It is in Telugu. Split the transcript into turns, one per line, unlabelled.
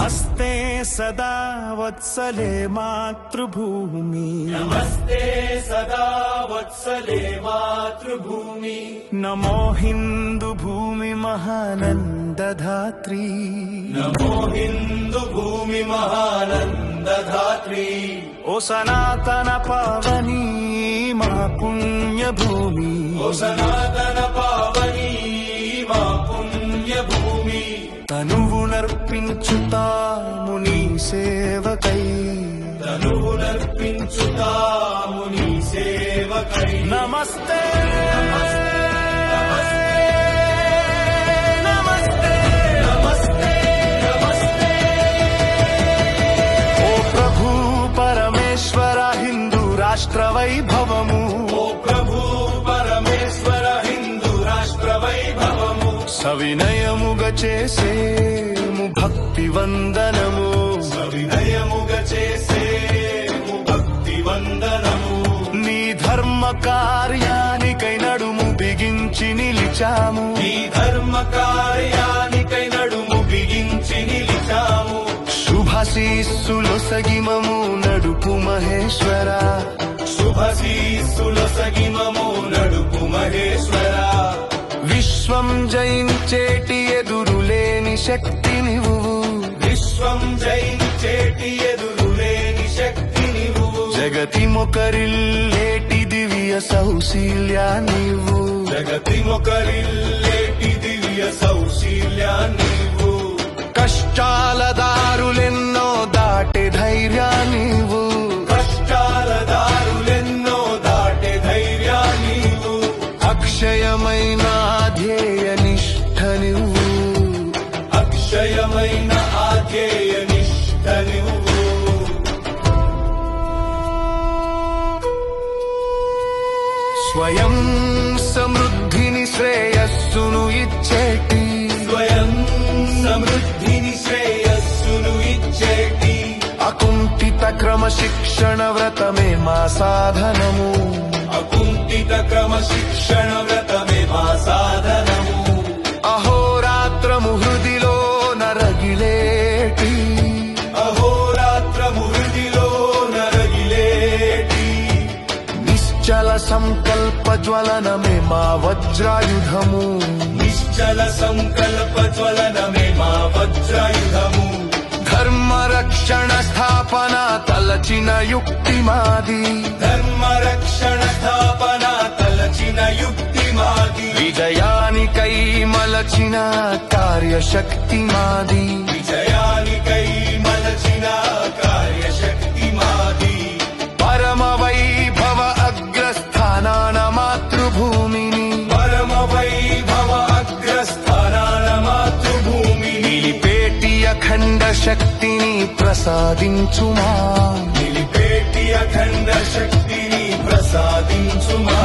नमस्ते सदा वत्सले मातृभूमि
नमस्ते सदा वत्सले मातृभूमि
नमो हिंदू भूमि महानंदधात्री
नमो हिंदू भूमि महानंदधात्री
ओ सनातन पावनी मा पुण्य भूमि
ओ सनातन पावनी मा पुण्य भूमि
तनुवुनर्पिंचुतामु नी सेवकै
तनुवुनर्पिंचुतामु नी सेवकै
नमस्ते రాష్ట్ర వైభవము
ఓ ప్రభు పరమేశ్వర హిందూ రాష్ట్ర వైభవము
సవినయముగా చేసేము భక్తి వందనము
సవినయముగా చేసేము భక్తి వందనము
నీ ధర్మ కార్యానికై నడుము బిగించి నిలిచాము
నీ ధర్మ కార్యానికై నడుము బిగించి నిలిచాము
శుభాశీస్సులొసగి మము నడుపు మహేశ్వర
శుభాశీస్సులొసగి మము నడుపు మహేశ్వర
విశ్వం జయించేటి ఎదురులేని శక్తి నీవు
విశ్వం జయించేటి ఎదురులేని శక్తి నీవు
జగతి మొకరిల్లేటి దివ్య సౌశీల్యా నీవు
జగతి మొకరిల్లేటి దివ్య సౌశీల్యా నీవు
కష్టాల దారులెన్నో దాటే ధైర్యా నీవు
కష్టాల దారులెన్నో దాటే ధైర్యా నీవు
అక్షయమైన ధ్యేయ నిష్ఠ నువ్వు
అక్షయమైన ఆధ్యేయ నిష్ఠ నువ్వు
స్వయం సమృద్ధిని శ్రేయస్సును ఇచ్చేటి
స్వయం సమృద్ధిని శ్రేయస్సును ఇచ్చేటి
అకుంఠిత క్రమశిక్షణ వ్రతమే మా సాధనము
అకుంఠిత క్రమశిక్షణ వ్రతమే మా సాధనము
అహోరాత్రము హృదిలో నరగిలేటి
అహోరాత్రము హృదిలో నరగిలేటి
నిశ్చల సంకల్ప జ్వలనమే మా వజ్రాయుధము
నిశ్చల సంకల్ప జ్వలనమే మా వజ్రాయుధము
ధర్మ రక్షణ స్థాపన తలచిన యుక్తి మాది
ధర్మ రక్షణ స్థాపన తలచిన యుక్తి మాది
విజయానికై మలచిన కార్యశక్తి మాది
విజయానికై మలచిన కార్యశక్తి మాది
పరమ వైభవ అగ్రస్థానాన మాతృభూమిని
పరమ వైభవ అగ్రస్థానాన మాతృభూమిని
నిలిపేటి అఖండ శక్తిని ప్రసాదించుమా
నిలిపేటి అఖండ శక్తిని ప్రసాదించుమా